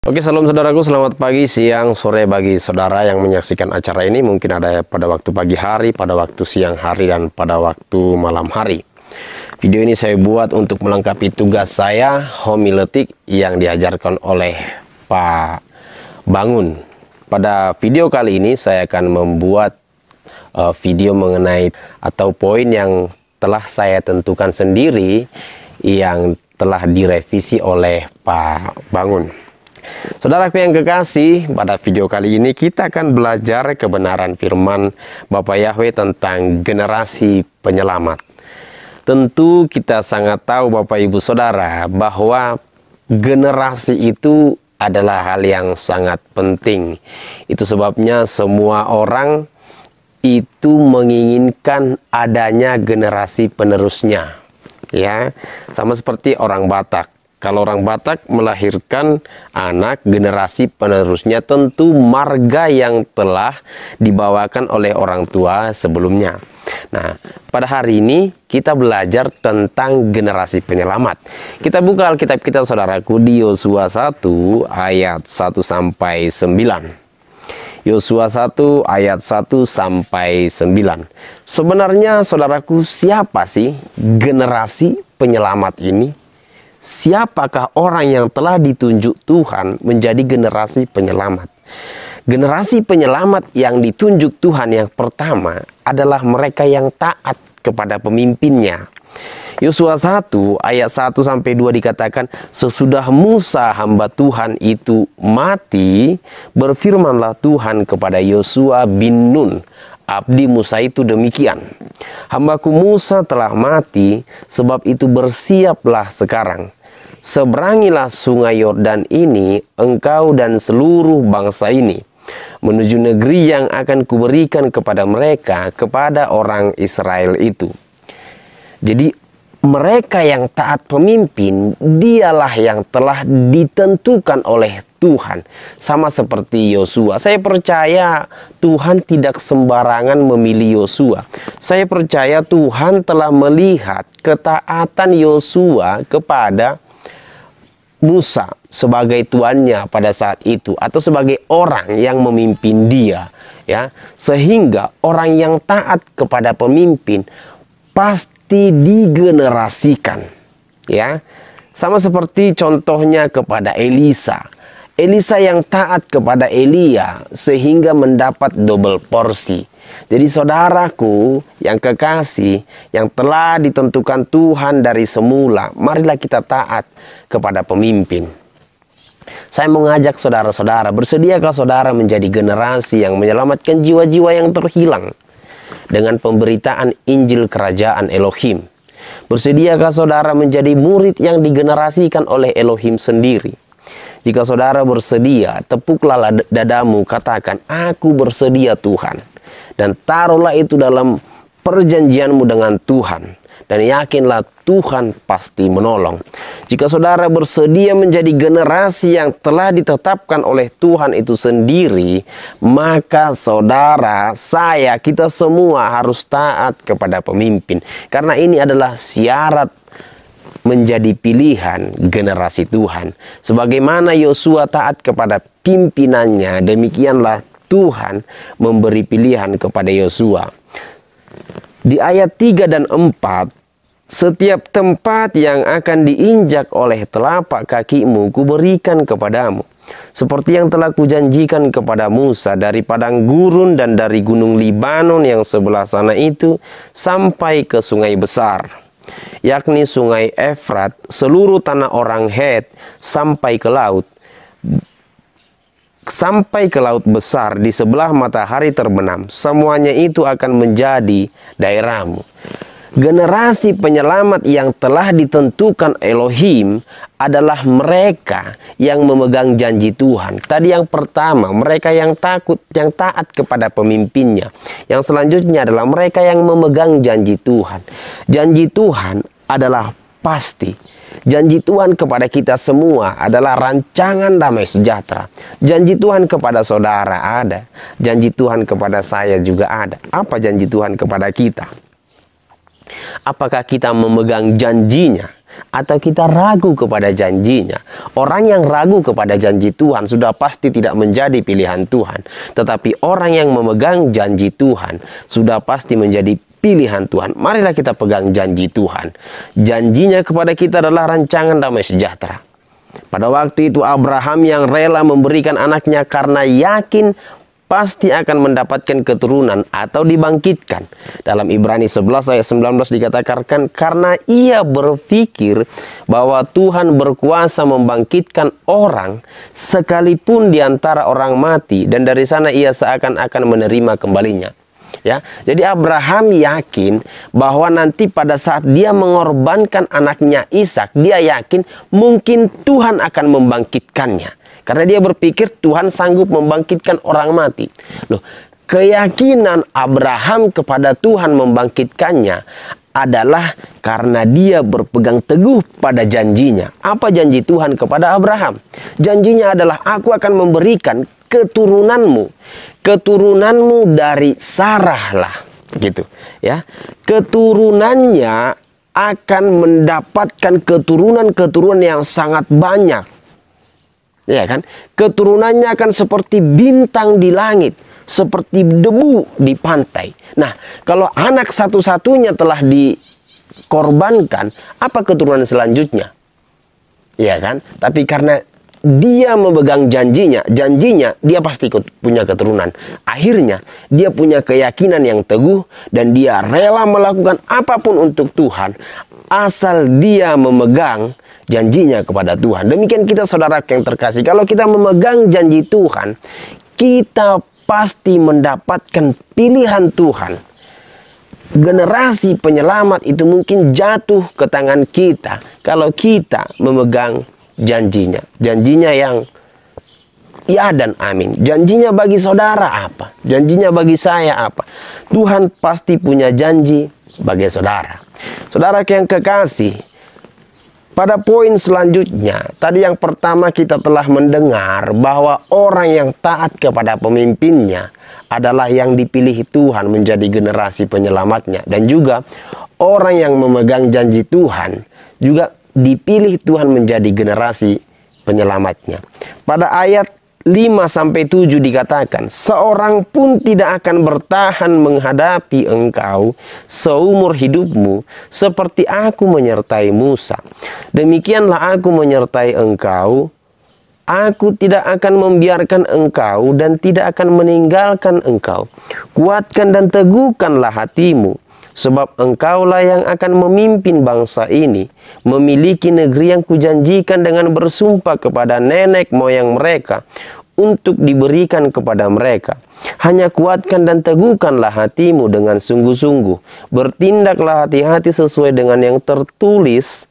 Oke, salam saudaraku, selamat pagi, siang, sore bagi saudara yang menyaksikan acara ini. Mungkin ada pada waktu pagi hari, pada waktu siang hari, dan pada waktu malam hari. Video ini saya buat untuk melengkapi tugas saya, homiletik yang diajarkan oleh Pak Bangun. Pada video kali ini saya akan membuat video mengenai atau poin yang telah saya tentukan sendiri yang telah direvisi oleh Pak Bangun. Saudaraku yang kekasih, pada video kali ini kita akan belajar kebenaran firman Bapa Yahweh tentang generasi penyelamat. Tentu kita sangat tahu Bapak Ibu Saudara bahwa generasi itu adalah hal yang sangat penting. Itu sebabnya semua orang itu menginginkan adanya generasi penerusnya. Ya, sama seperti orang Batak. Kalau orang Batak melahirkan anak, generasi penerusnya tentu marga yang telah dibawakan oleh orang tua sebelumnya. Nah, pada hari ini kita belajar tentang generasi penyelamat. Kita buka Alkitab kita saudaraku di Yosua 1 ayat 1 sampai 9. Yosua 1 ayat 1 sampai 9. Sebenarnya saudaraku, siapa sih generasi penyelamat ini? Siapakah orang yang telah ditunjuk Tuhan menjadi generasi penyelamat? Generasi penyelamat yang ditunjuk Tuhan yang pertama adalah mereka yang taat kepada pemimpinnya. Yosua 1 ayat 1 sampai 2 dikatakan, sesudah Musa hamba Tuhan itu mati, berfirmanlah Tuhan kepada Yosua bin Nun, abdi Musa itu demikian, hambaku Musa telah mati, sebab itu bersiaplah sekarang. Seberangilah sungai Yordan ini, engkau dan seluruh bangsa ini, menuju negeri yang akan kuberikan kepada mereka, kepada orang Israel itu. Jadi mereka yang taat pemimpin, dialah yang telah ditentukan oleh Tuhan. Sama seperti Yosua. Saya percaya Tuhan tidak sembarangan memilih Yosua. Saya percaya Tuhan telah melihat ketaatan Yosua kepada Musa sebagai tuannya pada saat itu, atau sebagai orang yang memimpin dia, ya, sehingga orang yang taat kepada pemimpin pasti digenerasikan, ya. Sama seperti contohnya kepada Elisa. Elisa yang taat kepada Elia sehingga mendapat double porsi. Jadi saudaraku yang kekasih, yang telah ditentukan Tuhan dari semula, marilah kita taat kepada pemimpin. Saya mengajak saudara-saudara, bersediakah saudara menjadi generasi yang menyelamatkan jiwa-jiwa yang terhilang dengan pemberitaan Injil Kerajaan Elohim? Bersediakah saudara menjadi murid yang digenerasikan oleh Elohim sendiri? Jika saudara bersedia, tepuklah dadamu, katakan, aku bersedia Tuhan. Dan taruhlah itu dalam perjanjianmu dengan Tuhan. Dan yakinlah Tuhan pasti menolong. Jika saudara bersedia menjadi generasi yang telah ditetapkan oleh Tuhan itu sendiri, maka saudara, saya, kita semua harus taat kepada pemimpin. Karena ini adalah syarat menjadi pilihan generasi Tuhan. Sebagaimana Yosua taat kepada pimpinannya, demikianlah Tuhan memberi pilihan kepada Yosua. Di ayat 3 dan 4, setiap tempat yang akan diinjak oleh telapak kakimu kuberikan kepadamu, seperti yang telah kujanjikan kepada Musa, dari padang gurun dan dari gunung Libanon yang sebelah sana itu sampai ke sungai besar, yakni sungai Efrat, seluruh tanah orang Het, sampai ke laut besar di sebelah matahari terbenam. Semuanya itu akan menjadi daerahmu. Generasi penyelamat yang telah ditentukan Elohim adalah mereka yang memegang janji Tuhan. Tadi yang pertama, mereka yang taat kepada pemimpinnya. Yang selanjutnya adalah mereka yang memegang janji Tuhan. Janji Tuhan adalah pasti. Janji Tuhan kepada kita semua adalah rancangan damai sejahtera. Janji Tuhan kepada saudara ada. Janji Tuhan kepada saya juga ada. Apa janji Tuhan kepada kita? Apakah kita memegang janjinya? atau kita ragu kepada janjinya. Orang yang ragu kepada janji Tuhan sudah pasti tidak menjadi pilihan Tuhan. Tetapi orang yang memegang janji Tuhan sudah pasti menjadi pilihan Tuhan. Marilah kita pegang janji Tuhan. Janjinya kepada kita adalah rancangan damai sejahtera. Pada waktu itu Abraham yang rela memberikan anaknya karena yakin pasti akan mendapatkan keturunan atau dibangkitkan. Dalam Ibrani 11 ayat 19 dikatakan, karena ia berpikir bahwa Tuhan berkuasa membangkitkan orang sekalipun di antara orang mati, dan dari sana ia seakan-akan menerima kembalinya. Ya, jadi Abraham yakin bahwa nanti pada saat dia mengorbankan anaknya Ishak, dia yakin mungkin Tuhan akan membangkitkannya. Karena dia berpikir Tuhan sanggup membangkitkan orang mati. Loh, keyakinan Abraham kepada Tuhan membangkitkannya adalah karena dia berpegang teguh pada janjinya. Apa janji Tuhan kepada Abraham? Janjinya adalah, aku akan memberikan keturunanmu. Keturunanmu dari Sarah lah. Gitu ya. Keturunannya akan mendapatkan keturunan-keturunan yang sangat banyak. Ya kan? Keturunannya akan seperti bintang di langit, seperti debu di pantai. Nah, kalau anak satu-satunya telah dikorbankan, apa keturunan selanjutnya? Ya kan? Tapi karena dia memegang janjinya dia pasti punya keturunan. Akhirnya dia punya keyakinan yang teguh dan dia rela melakukan apapun untuk Tuhan asal dia memegang janjinya kepada Tuhan. Demikian kita saudara yang terkasih, kalau kita memegang janji Tuhan, kita pasti mendapatkan pilihan Tuhan. Generasi penyelamat itu mungkin jatuh ke tangan kita kalau kita memegang janjinya. Janjinya yang ya dan amin. Janjinya bagi saudara apa? Janjinya bagi saya apa? Tuhan pasti punya janji bagi saudara. Saudara yang kekasih, pada poin selanjutnya, tadi yang pertama kita telah mendengar bahwa orang yang taat kepada pemimpinnya adalah yang dipilih Tuhan menjadi generasi penyelamatnya. Dan juga orang yang memegang janji Tuhan juga dipilih Tuhan menjadi generasi penyelamatnya. Pada ayat 5-7 dikatakan, seorang pun tidak akan bertahan menghadapi engkau seumur hidupmu seperti aku menyertai Musa. Demikianlah aku menyertai engkau. Aku tidak akan membiarkan engkau dan tidak akan meninggalkan engkau. Kuatkan dan teguhkanlah hatimu, sebab engkaulah yang akan memimpin bangsa ini, memiliki negeri yang kujanjikan dengan bersumpah kepada nenek moyang mereka, untuk diberikan kepada mereka. Hanya kuatkan dan teguhkanlah hatimu dengan sungguh-sungguh. Bertindaklah hati-hati sesuai dengan yang tertulis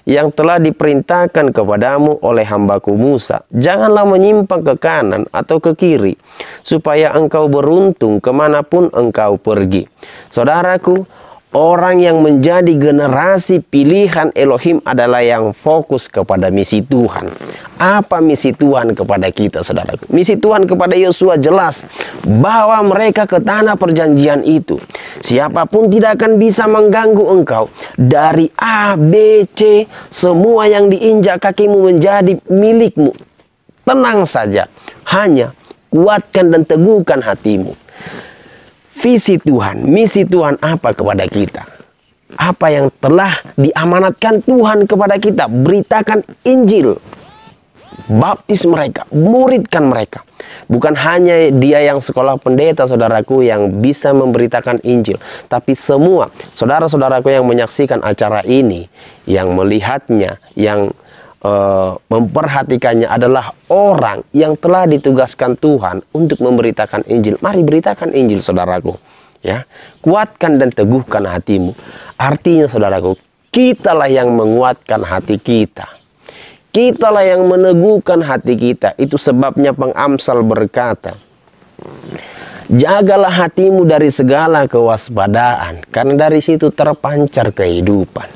yang telah diperintahkan kepadamu oleh hambaku Musa. Janganlah menyimpang ke kanan atau ke kiri, supaya engkau beruntung kemanapun engkau pergi. Saudaraku, orang yang menjadi generasi pilihan Elohim adalah yang fokus kepada misi Tuhan. Apa misi Tuhan kepada kita, saudaraku? Misi Tuhan kepada Yosua jelas, bawa mereka ke tanah perjanjian itu. Siapapun tidak akan bisa mengganggu engkau. Dari A, B, C, semua yang diinjak kakimu menjadi milikmu. Tenang saja, hanya kuatkan dan teguhkan hatimu. Visi Tuhan, misi Tuhan apa kepada kita? Apa yang telah diamanatkan Tuhan kepada kita? Beritakan Injil. Baptis mereka, muridkan mereka. Bukan hanya dia yang sekolah pendeta, saudaraku, yang bisa memberitakan Injil. Tapi semua saudara-saudaraku yang menyaksikan acara ini, yang melihatnya, yang memperhatikannya adalah orang yang telah ditugaskan Tuhan untuk memberitakan Injil. Mari beritakan Injil, saudaraku. Ya, kuatkan dan teguhkan hatimu. Artinya, saudaraku, kitalah yang menguatkan hati kita. Kitalah yang meneguhkan hati kita. Itu sebabnya Pengamsal berkata, jagalah hatimu dari segala kewaspadaan, karena dari situ terpancar kehidupan.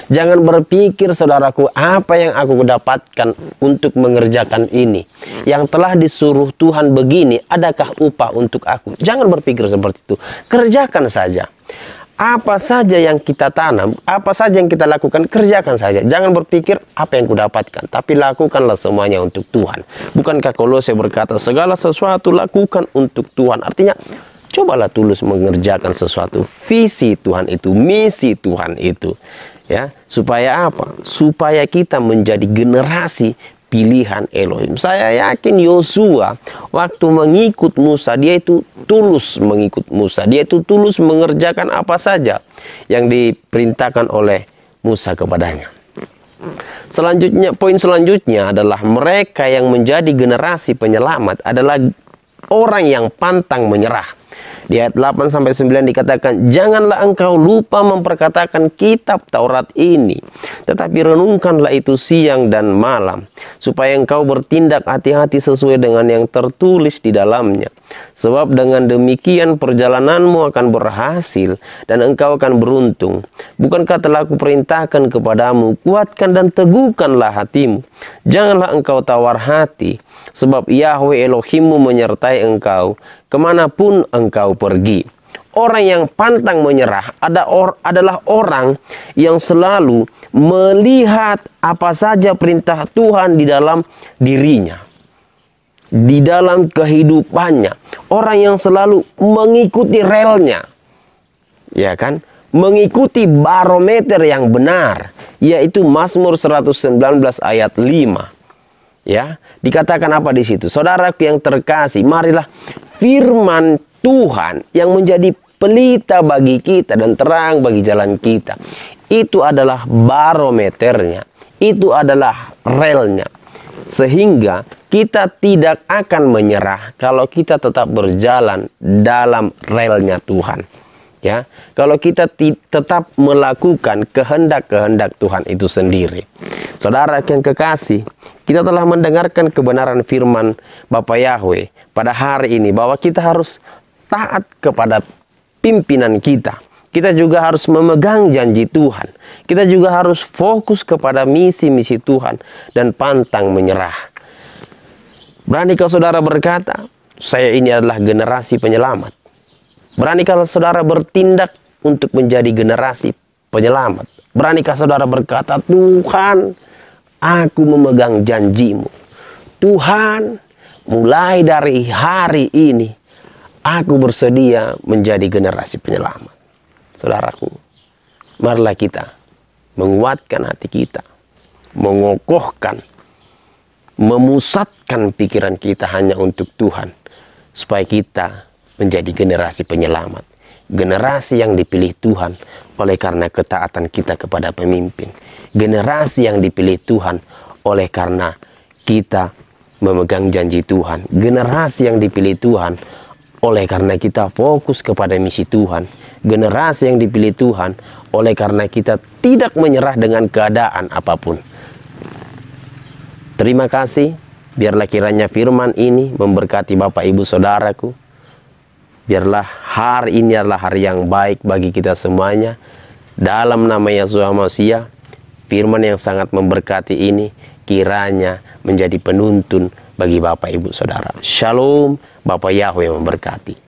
Jangan berpikir, saudaraku, apa yang aku dapatkan untuk mengerjakan ini, yang telah disuruh Tuhan begini, adakah upah untuk aku? Jangan berpikir seperti itu. Kerjakan saja. Apa saja yang kita tanam, apa saja yang kita lakukan, kerjakan saja. Jangan berpikir apa yang kudapatkan, tapi lakukanlah semuanya untuk Tuhan. Bukankah Kolose berkata, segala sesuatu lakukan untuk Tuhan. Artinya, cobalah tulus mengerjakan sesuatu. Visi Tuhan itu, misi Tuhan itu. Ya, supaya apa? Supaya kita menjadi generasi pilihan Elohim. Saya yakin Yosua waktu mengikut Musa, dia itu tulus mengikut Musa. Dia itu tulus mengerjakan apa saja yang diperintahkan oleh Musa kepadanya. Selanjutnya, poin selanjutnya adalah mereka yang menjadi generasi penyelamat adalah orang yang pantang menyerah. Di ayat 8-9 dikatakan, janganlah engkau lupa memperkatakan kitab Taurat ini, tetapi renungkanlah itu siang dan malam, supaya engkau bertindak hati-hati sesuai dengan yang tertulis di dalamnya. Sebab dengan demikian perjalananmu akan berhasil dan engkau akan beruntung. Bukankah telah kuperintahkan kepadamu, kuatkan dan teguhkanlah hatimu. Janganlah engkau tawar hati, sebab Yahweh Elohimmu menyertai engkau kemanapun engkau pergi. Orang yang pantang menyerah adalah orang yang selalu melihat apa saja perintah Tuhan di dalam dirinya, di dalam kehidupannya. Orang yang selalu mengikuti relnya, ya kan? Mengikuti barometer yang benar, yaitu Mazmur 119 ayat 5. Ya, dikatakan apa di situ? Saudaraku yang terkasih, marilah firman Tuhan yang menjadi pelita bagi kita dan terang bagi jalan kita. Itu adalah barometernya, itu adalah relnya. Sehingga kita tidak akan menyerah kalau kita tetap berjalan dalam relnya Tuhan. Ya, kalau kita tetap melakukan kehendak-kehendak Tuhan itu sendiri. Saudara yang kekasih, kita telah mendengarkan kebenaran firman Bapa Yahweh pada hari ini bahwa kita harus taat kepada pimpinan kita. Kita juga harus memegang janji Tuhan. Kita juga harus fokus kepada misi-misi Tuhan dan pantang menyerah. Beranikah saudara berkata, saya ini adalah generasi penyelamat? Beranikah saudara bertindak untuk menjadi generasi penyelamat? Beranikah saudara berkata, Tuhan, aku memegang janjimu. Tuhan, mulai dari hari ini, aku bersedia menjadi generasi penyelamat. Saudaraku, marilah kita menguatkan hati kita, mengokohkan, memusatkan pikiran kita hanya untuk Tuhan, supaya kita menjadi generasi penyelamat, generasi yang dipilih Tuhan oleh karena ketaatan kita kepada pemimpin, generasi yang dipilih Tuhan oleh karena kita memegang janji Tuhan, generasi yang dipilih Tuhan oleh karena kita fokus kepada misi Tuhan, generasi yang dipilih Tuhan oleh karena kita tidak menyerah dengan keadaan apapun. Terima kasih, biarlah kiranya firman ini memberkati Bapak Ibu Saudaraku. Biarlah hari ini adalah hari yang baik bagi kita semuanya. Dalam nama Yesus Masiah, firman yang sangat memberkati ini kiranya menjadi penuntun bagi Bapak Ibu Saudara. Shalom, Bapak Yahweh memberkati.